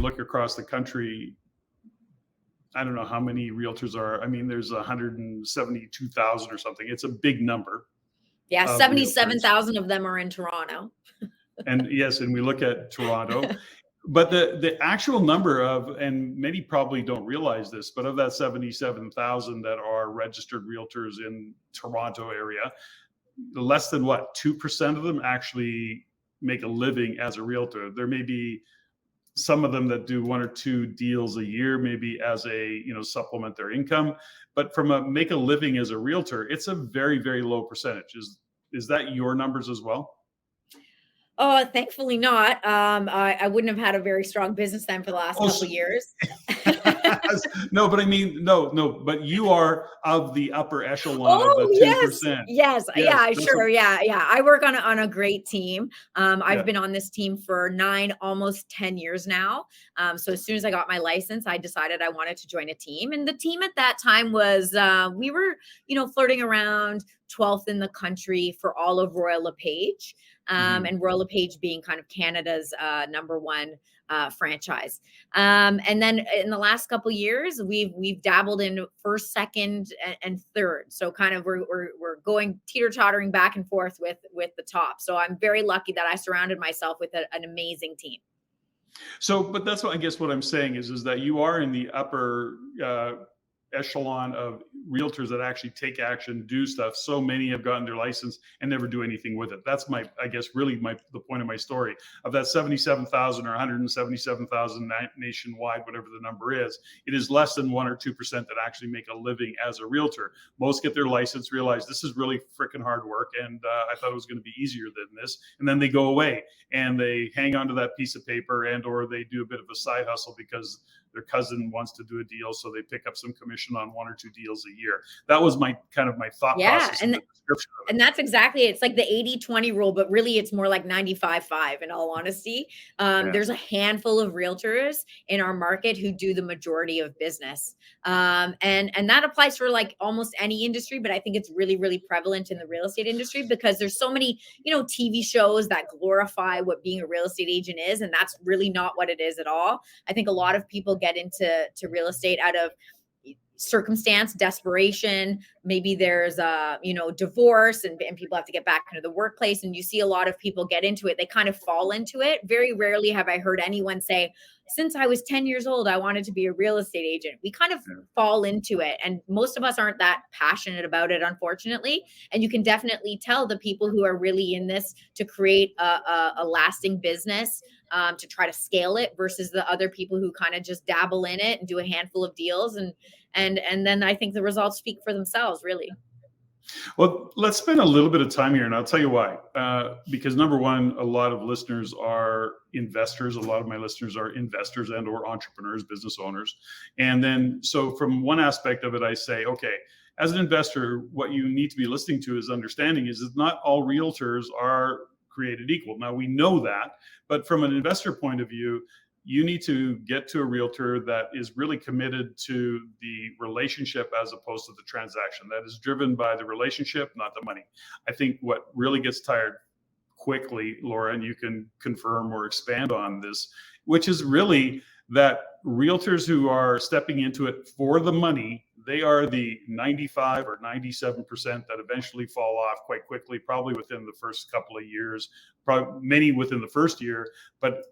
look across the country, I don't know how many realtors are. I mean, there's 172,000 or something. It's a big number. Yeah, 77,000 of them are in Toronto. And yes, and we look at Toronto. But the actual number of, and many probably don't realize this, but of that 77,000 that are registered realtors in Toronto area, less than 2% of them actually make a living as a realtor. There may be some of them that do 1 or 2 deals a year, maybe as a, supplement their income. But from a make a living as a realtor, it's a very, very low percentage. Is that your numbers as well? Oh, thankfully not. I wouldn't have had a very strong business then for the last couple of years. No, but I mean, no, but you are of the upper echelon of the 2%. Yes, yeah, sure. Yeah. I work on a great team. I've been on this team for 9, almost 10 years now. So as soon as I got my license, I decided I wanted to join a team. And the team at that time was, we were, flirting around 12th in the country for all of Royal LePage. And Royal LePage being kind of Canada's number 1 franchise. And then in the last couple of years, we've dabbled in first, second, and third. So kind of we're going teeter-tottering back and forth with the top. So I'm very lucky that I surrounded myself with an amazing team. So, but that's what I guess what I'm saying is that you are in the upper echelon of realtors that actually take action, do stuff. So many have gotten their license and never do anything with it. That's really the point of my story. Of that 77,000 or 177,000 nationwide, whatever the number is, it is less than 1 or 2% that actually make a living as a realtor. Most get their license, realize this is really freaking hard work, and I thought it was going to be easier than this, and then they go away and they hang on to that piece of paper, and or they do a bit of a side hustle because their cousin wants to do a deal, so they pick up some commission on 1 or 2 deals a year. That was my thought process. And that's exactly it. It's like the 80-20 rule, but really it's more like 95-5 in all honesty. There's a handful of realtors in our market who do the majority of business. And that applies for like almost any industry, but I think it's really, really prevalent in the real estate industry because there's so many, TV shows that glorify what being a real estate agent is. And that's really not what it is at all. I think a lot of people get into real estate out of circumstance, desperation. Maybe there's divorce and people have to get back into the workplace. And you see a lot of people get into it. They kind of fall into it. Very rarely have I heard anyone say, since I was 10 years old, I wanted to be a real estate agent. We kind of fall into it. And most of us aren't that passionate about it, unfortunately. And you can definitely tell the people who are really in this to create a lasting business, to try to scale it versus the other people who kind of just dabble in it and do a handful of deals. And then I think the results speak for themselves, really. Well, let's spend a little bit of time here, and I'll tell you why. Because number one, a lot of listeners are investors. A lot of my listeners are investors and or entrepreneurs, business owners. And then, so from one aspect of it, I say, okay, as an investor, what you need to be listening to is understanding is that not all realtors are created equal. Now, we know that, but from an investor point of view, you need to get to a realtor that is really committed to the relationship as opposed to the transaction, that is driven by the relationship, not the money. I think what really gets tired quickly, Laura, and you can confirm or expand on this, which is really that realtors who are stepping into it for the money, they are the 95 or 97% that eventually fall off quite quickly, probably within the first couple of years, probably many within the first year, but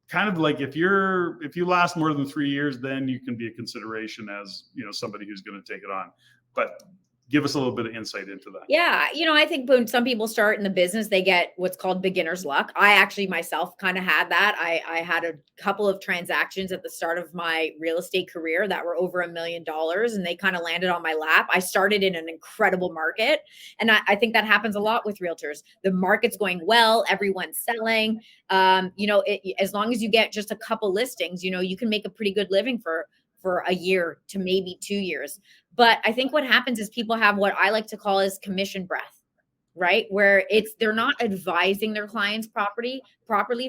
kind of like if you last more than 3 years, then you can be a consideration as, somebody who's going to take it on. But give us a little bit of insight into that. Yeah. I think when some people start in the business, they get what's called beginner's luck. I actually myself kind of had that. I had a couple of transactions at the start of my real estate career that were over $1 million, and they kind of landed on my lap. I started in an incredible market. And I think that happens a lot with realtors. The market's going well, everyone's selling. As long as you get just a couple listings, you can make a pretty good living for a year to maybe 2 years. But I think what happens is people have what I like to call is commission breath, right? Where they're not advising their clients properly.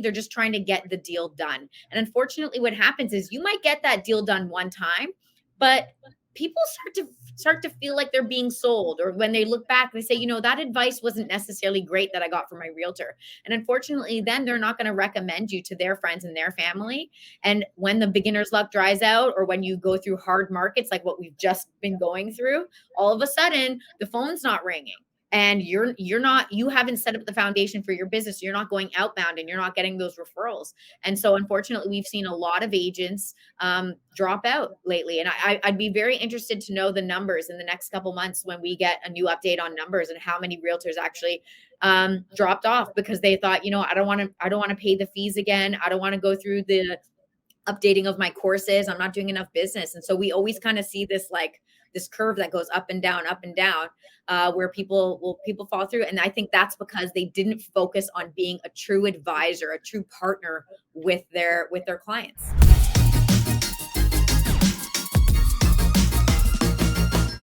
They're just trying to get the deal done. And unfortunately, what happens is you might get that deal done one time, but people start to start to feel like they're being sold, or when they look back, they say, you know, that advice wasn't necessarily great that I got from my realtor. And unfortunately, then they're not going to recommend you to their friends and their family. And when the beginner's luck dries out, or when you go through hard markets like what we've just been going through, all of a sudden the phone's not ringing. And you haven't set up the foundation for your business. You're not going outbound and you're not getting those referrals. And so unfortunately, we've seen a lot of agents drop out lately. And I'd be very interested to know the numbers in the next couple months when we get a new update on numbers, and how many realtors actually dropped off because they thought, you know, I don't want to pay the fees again. I don't want to go through the updating of my courses. I'm not doing enough business. And so we always kind of see this curve that goes up and down, where people fall through. And I think that's because they didn't focus on being a true advisor, a true partner with their clients.